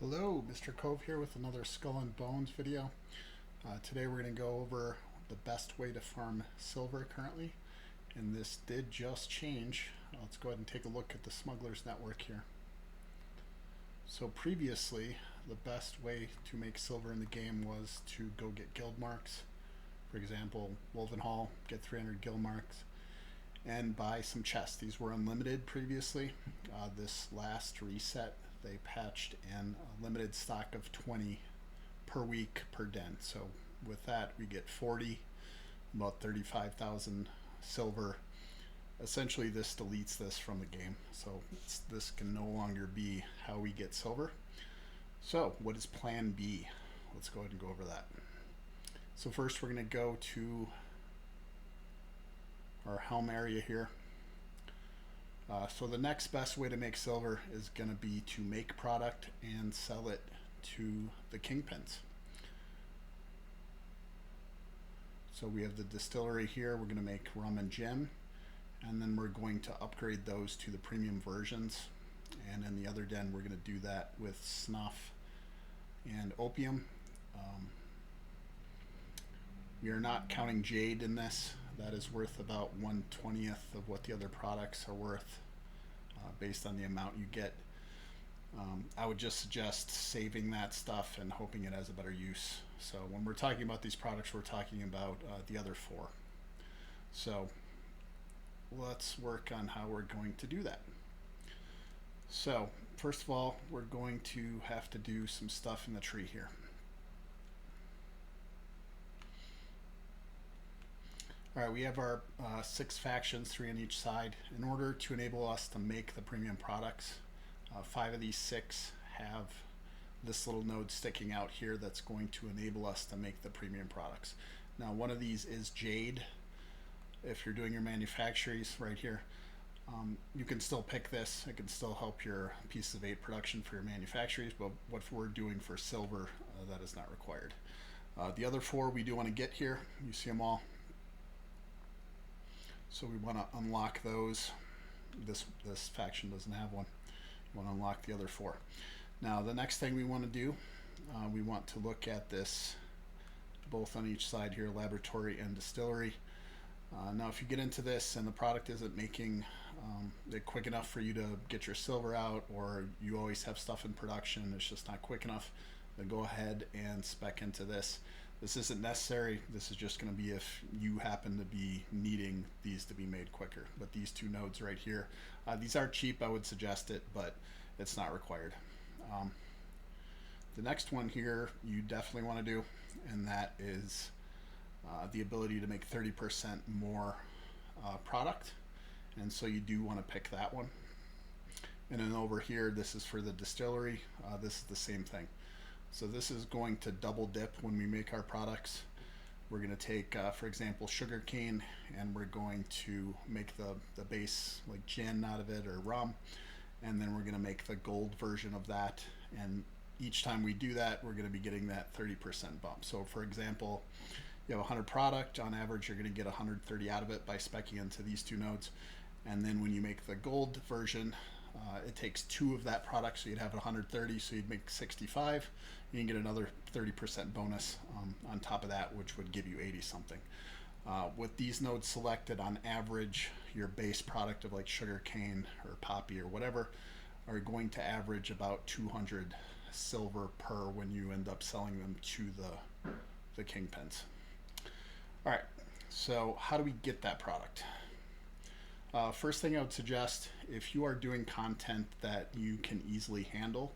Hello, Mr. Cove here with another Skull and Bones video. Today we're going to go over the best way to farm silver currently, and this did just change. Let's go ahead and take a look at the Smuggler's Network here. So previously, the best way to make silver in the game was to go get guild marks. For example, Wolvenhall, get 300 guild marks, and buy some chests. These were unlimited previously. This last reset, they patched in a limited stock of 20 per week per den. So with that, we get 40, about 35,000 silver. Essentially, this deletes this from the game. So this can no longer be how we get silver. So what is plan B? Let's go ahead and go over that. So first, we're going to go to our helm area here. So the next best way to make silver is going to be to make product and sell it to the kingpins. So we have the distillery here. We're going to make rum and gin, and then we're going to upgrade those to the premium versions. And in the other den, we're going to do that with snuff and opium. We are not counting jade in this. That is worth about 1/20th of what the other products are worth, based on the amount you get. I would just suggest saving that stuff and hoping it has a better use. So when we're talking about these products, we're talking about the other four. So let's work on how we're going to do that. So first of all, we're going to have to do some stuff in the tree here. All right, we have our 6 factions, 3 on each side. In order to enable us to make the premium products, 5 of these 6 have this little node sticking out here that's going to enable us to make the premium products. Now, one of these is jade. If you're doing your manufactories right here, you can still pick this. It can still help your pieces of 8 production for your manufactories, but what we're doing for silver, that is not required. The other 4 we do want to get here. You see them all. So we want to unlock those. This faction doesn't have one. We want to unlock the other 4. Now the next thing we want to do, we want to look at this both on each side here, laboratory and distillery. Now if you get into this and the product isn't making it quick enough for you to get your silver out, or you always have stuff in production, it's just not quick enough, then go ahead and spec into this. This isn't necessary. This is just going to be if you happen to be needing these to be made quicker. But these 2 nodes right here, these are cheap. I would suggest it, but it's not required. The next one here you definitely want to do, and that is the ability to make 30% more product. And so you do want to pick that one. And then over here, this is for the distillery. This is the same thing. So this is going to double dip when we make our products. We're going to take, for example, sugar cane, and we're going to make the base like gin out of it, or rum, and then we're going to make the gold version of that. And each time we do that, we're going to be getting that 30% bump. So for example, you have 100 product, on average you're going to get 130 out of it by speccing into these 2 nodes. And then when you make the gold version, it takes 2 of that product, so you'd have 130, so you'd make 65. You can get another 30% bonus on top of that, which would give you 80 something. With these nodes selected, on average, your base product of like sugar cane or poppy or whatever are going to average about 200 silver per when you end up selling them to the kingpins. All right, so how do we get that product? First thing I would suggest, if you are doing content that you can easily handle,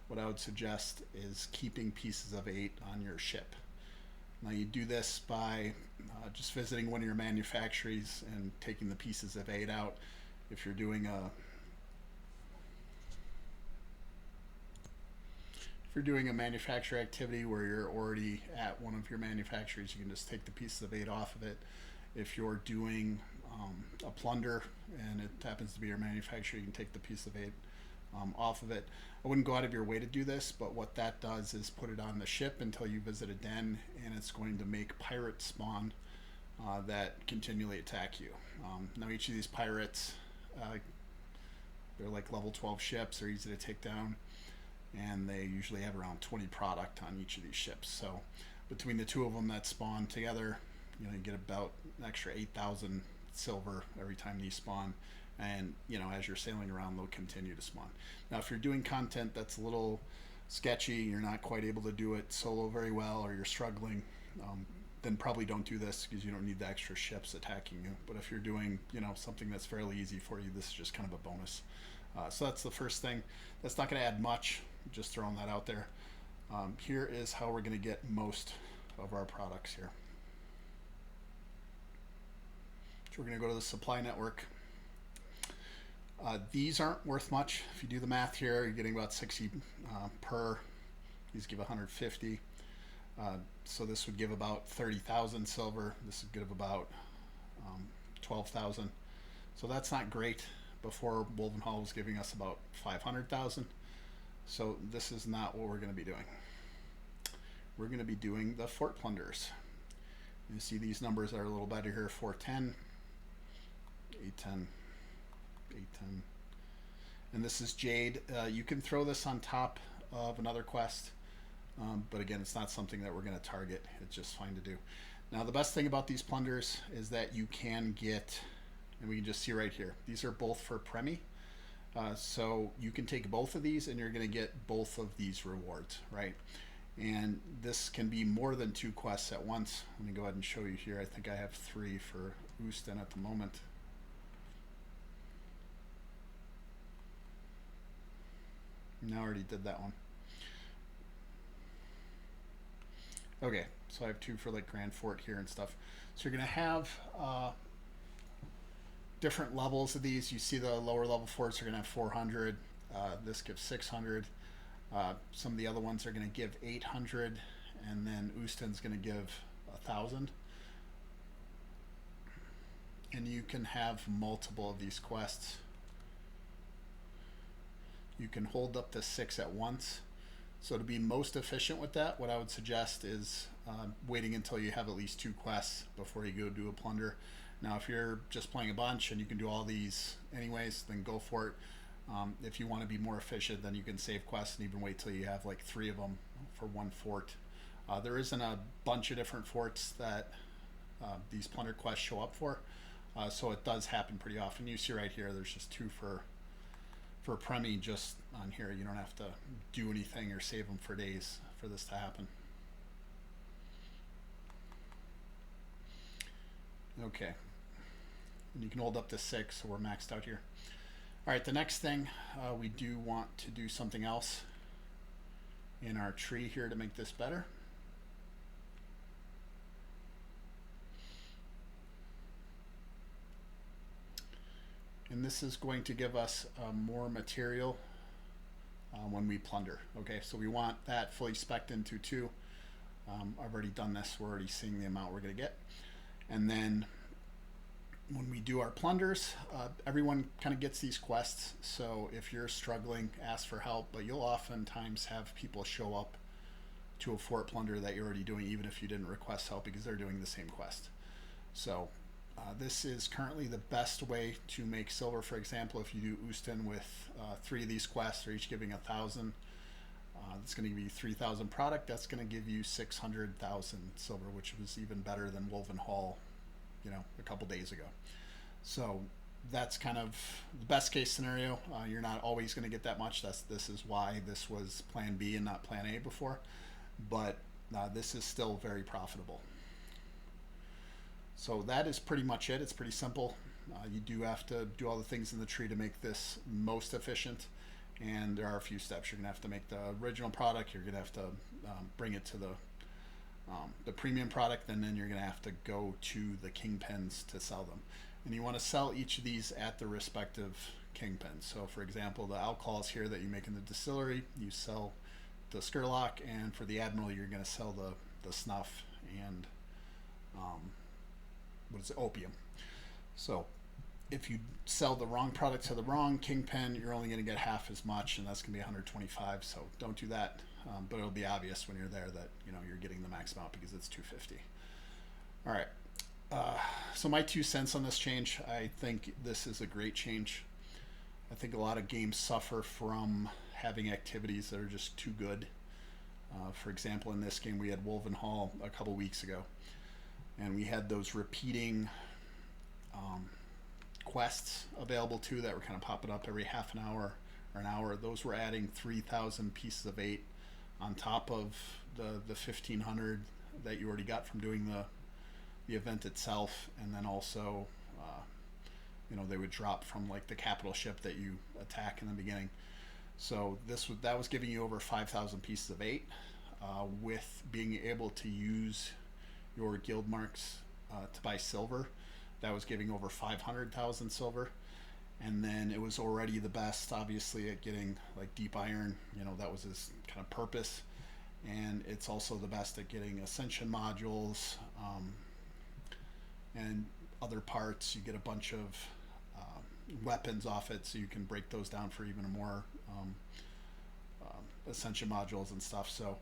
what I would suggest is keeping pieces of 8 on your ship. Now you do this by just visiting one of your manufactories and taking the pieces of 8 out. If you're doing a manufacturer activity where you're already at one of your manufacturers, you can just take the pieces of 8 off of it. If you're doing a plunder and it happens to be your manufacturer, you can take the piece of 8 off of it. I wouldn't go out of your way to do this, but what that does is put it on the ship until you visit a den, and it's going to make pirates spawn that continually attack you. Now each of these pirates, they're like level 12 ships, they're easy to take down. and they usually have around 20 product on each of these ships. So between the two of them that spawn together, you get about an extra 8,000 silver every time these spawn. And as you're sailing around, they'll continue to spawn. Now, if you're doing content that's a little sketchy, you're not quite able to do it solo very well, or you're struggling, then probably don't do this, because you don't need the extra ships attacking you. But if you're doing something that's fairly easy for you, this is just kind of a bonus. So that's the first thing. That's not going to add much, just throwing that out there. Here is how we're going to get most of our products here. So we're going to go to the supply network. These aren't worth much. If you do the math here, you're getting about 60 per. These give 150. So this would give about 30,000 silver. This would give about 12,000. So that's not great. Before, Wolvenhall was giving us about 500,000. So this is not what we're going to be doing. We're going to be doing the fort plunders. You see these numbers are a little better here. 410, 810, 810. And this is Jade. You can throw this on top of another quest. But again, it's not something that we're going to target. It's just fine to do. Now, the best thing about these plunders is that you can get, and we can just see right here, these are both for Premi. So you can take both of these and you're going to get both of these rewards, right? And this can be more than 2 quests at once. Let me go ahead and show you here. I think I have 3 for Oostin at the moment. No, I already did that one. Okay, so I have 2 for like Grand Fort here and stuff. So you're going to have different levels of these. You see the lower level forts are going to have 400. This gives 600. Some of the other ones are going to give 800, and then Oostin's going to give 1,000. And you can have multiple of these quests. You can hold up to 6 at once. So to be most efficient with that, what I would suggest is waiting until you have at least 2 quests before you go do a plunder. Now, if you're just playing a bunch and you can do all these anyways, then go for it. If you want to be more efficient, then you can save quests and even wait till you have like 3 of them for 1 fort. There isn't a bunch of different forts that these plunder quests show up for, so it does happen pretty often. You see right here, there's just 2 for Premi just on here. You don't have to do anything or save them for days for this to happen. Okay, and you can hold up to 6, so we're maxed out here. All right, the next thing, we do want to do something else in our tree here to make this better. And this is going to give us more material when we plunder. Okay, so we want that fully spec'd into 2. I've already done this. We're already seeing the amount we're going to get. And then when we do our plunders, everyone kind of gets these quests. So if you're struggling, ask for help. But you'll oftentimes have people show up to a fort plunder that you're already doing, even if you didn't request help, because they're doing the same quest. So this is currently the best way to make silver. For example, if you do Oostin with 3 of these quests, they're each giving 1,000. It's going to give you 3,000 product. That's going to give you 600,000 silver, which was even better than Wolvenhall, a couple days ago. So that's kind of the best case scenario. You're not always going to get that much. This is why this was Plan B and not Plan A before. But this is still very profitable. So that is pretty much it. It's pretty simple. You do have to do all the things in the tree to make this most efficient, and there are a few steps. You're going to have to make the original product. You're going to have to bring it to the premium product, and then you're going to have to go to the kingpins to sell them. And you want to sell each of these at the respective kingpins. So, for example, the alcohols here that you make in the distillery, you sell the Skurlock, and for the Admiral, you're going to sell the snuff and opium. So if you sell the wrong product to the wrong kingpin, you're only going to get half as much, and that's going to be 125. So don't do that. But it'll be obvious when you're there that you're getting the max amount because it's 250. All right. So my 2 cents on this change. I think this is a great change. I think a lot of games suffer from having activities that are just too good. For example, in this game, we had Wolven Hall a couple weeks ago, and we had those repeating quests available too that were kind of popping up every half an hour or an hour. Those were adding 3,000 pieces of 8 on top of the 1,500 that you already got from doing the event itself, and then also they would drop from like the capital ship that you attack in the beginning. So that was giving you over 5,000 pieces of 8, with being able to use your guild marks to buy silver. That was giving over 500,000 silver, and then it was already the best, obviously, at getting like deep iron. That was his kind of purpose, and it's also the best at getting ascension modules and other parts. You get a bunch of weapons off it, so you can break those down for even more ascension modules and stuff. So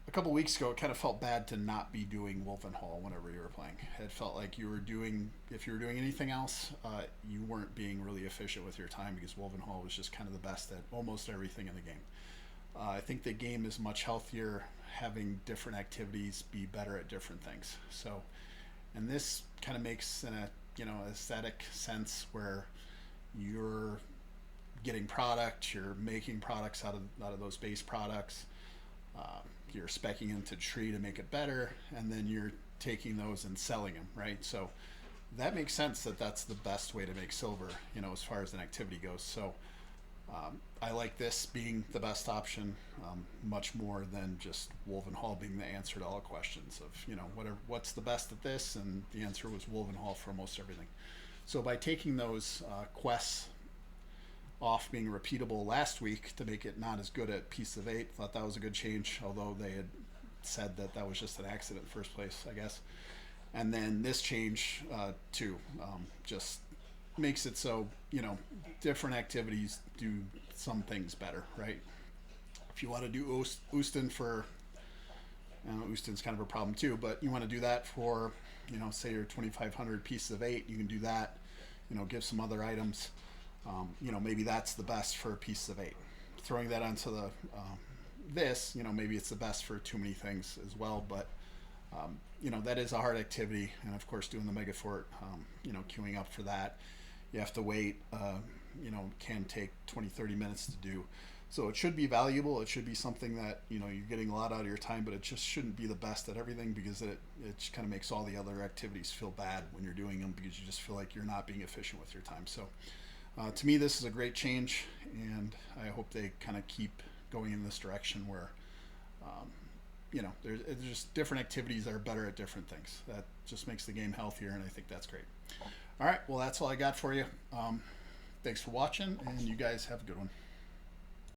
a couple weeks ago, it kind of felt bad to not be doing Wolven Hall whenever you were playing. It felt like if you were doing anything else, you weren't being really efficient with your time, because Wolven Hall was just kind of the best at almost everything in the game. I think the game is much healthier having different activities be better at different things. So, and this kind of makes an aesthetic sense where you're getting product, you're making products out of those base products, you're speccing into tree to make it better, and then you're taking those and selling them, right? So that makes sense that that's the best way to make silver, as far as an activity goes. So I like this being the best option, much more than just Wolven Hall being the answer to all questions of, what's the best at this, and the answer was Wolven Hall for almost everything. So by taking those quests off being repeatable last week to make it not as good at Piece of 8, thought that was a good change, although they had said that was just an accident in the first place, I guess. And then this change too just makes it so different activities do some things better, right? If you want to do Oostin for Oostin's kind of a problem too, but you want to do that for say your 2,500 pieces of 8, you can do that. Give some other items. Maybe that's the best for pieces of 8. Throwing that onto the maybe it's the best for too many things as well, but that is a hard activity. And of course, doing the Mega Fort, queuing up for that, you have to wait. Can take 20-30 minutes to do. So it should be valuable. It should be something that you're getting a lot out of your time, but it just shouldn't be the best at everything, because it kind of makes all the other activities feel bad when you're doing them, because you just feel like you're not being efficient with your time. So to me, this is a great change, and I hope they kind of keep going in this direction where there's just different activities that are better at different things. That just makes the game healthier, and I think that's great. All right, well, that's all I got for you. Thanks for watching, and you guys have a good one.